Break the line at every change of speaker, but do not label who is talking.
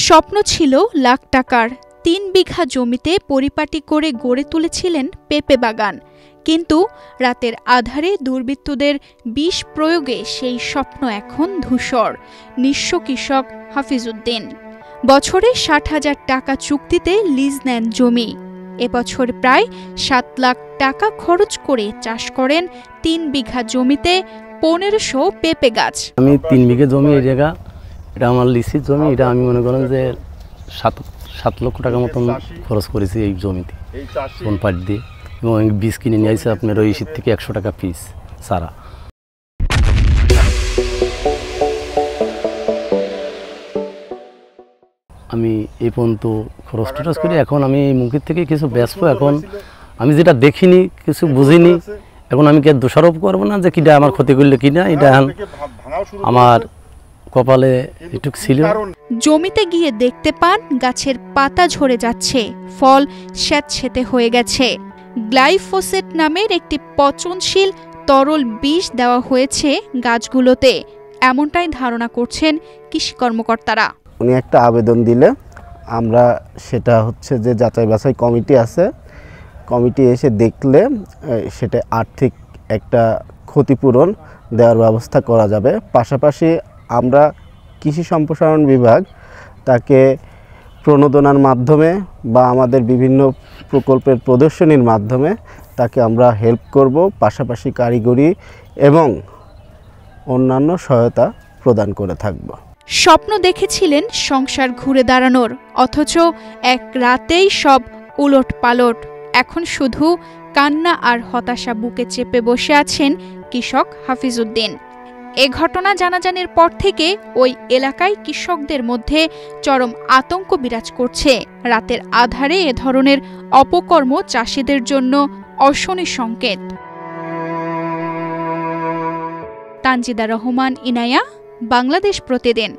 স্বপ্ন ছিল লাখ টাকার। ৩ বিঘা জমিতে পরিপাটি করে গড়ে তুলেছিলেন পেঁপে বাগান। কিন্তু রাতের আধারে দুর্বৃত্তদের বিষ প্রয়োগে সেই স্বপ্ন এখন ধূসর। নিঃস্ব কৃষক হাফিজউদ্দিন বছরে ৬০,০০০ টাকা চুক্তিতে লিজ নেন জমি। এবছর প্রায় ৭ লাখ টাকা খরচ করে চাষ করেন ৩ বিঘা জমিতে ১৫০০ পেঁপে গাছ।
আমি ৩ বিঘা জমি, এই জায়গা এটা আমার লিসির জমি। এটা আমি মনে করেন যে ৭ লক্ষ টাকা মতন খরচ করেছি এই জমিতে কোন পাট দিয়ে, এবং বীজ কিনে নিয়ে আসছে আপনার ওই শীত থেকে ১০০ টাকা পিস সারা। আমি এই পর্যন্ত খরচ টরচ করি। এখন আমি এই মুখের থেকে কিছু ব্যস্ত। এখন আমি যেটা দেখিনি, কিছু বুঝিনি, এখন আমি কি দোষারোপ করবো না যে কিনা আমার ক্ষতি করলে কিনা। এটা আমার কপালে এটুক ছিল।
জমিতে গিয়ে দেখতে পান গাছের পাতা ঝরে যাচ্ছে, ফল স্যাঁতসেঁতে হয়ে গেছে। গ্লাইফোসেট নামের একটি পচনশীল তরল বিষ দেওয়া হয়েছে গাছগুলোতে, এমনটাই ধারণা করছেন কৃষি কর্মকর্তারা।
উনি একটা আবেদন দিলে আমরা সেটা হচ্ছে যে যাচাই বাছাই কমিটি আছে, কমিটি এসে দেখলে সেটা আর্থিক একটা ক্ষতিপূরণ দেওয়ার ব্যবস্থা করা যাবে। পাশাপাশি আমরা কৃষি সম্প্রসারণ বিভাগ তাকে প্রণোদনার মাধ্যমে বা আমাদের বিভিন্ন প্রকল্পের প্রদর্শনীর মাধ্যমে তাকে আমরা হেল্প করব। পাশাপাশি কারিগরি এবং অন্যান্য সহায়তা প্রদান করে থাকব।
স্বপ্ন দেখেছিলেন সংসার ঘুরে দাঁড়ানোর, অথচ এক রাতেই সব উলট পালট। এখন শুধু কান্না আর হতাশা বুকে চেপে বসে আছেন কৃষক হাফিজউদ্দিন। এ ঘটনা জানাজানির পর থেকে ওই এলাকায় কৃষকদের মধ্যে চরম আতঙ্ক বিরাজ করছে। রাতের আধারে এ ধরনের অপকর্ম চাষিদের জন্য অশনি সংকেত। তানজিদা রহমান, ইনায়া, বাংলাদেশ প্রতিদিন।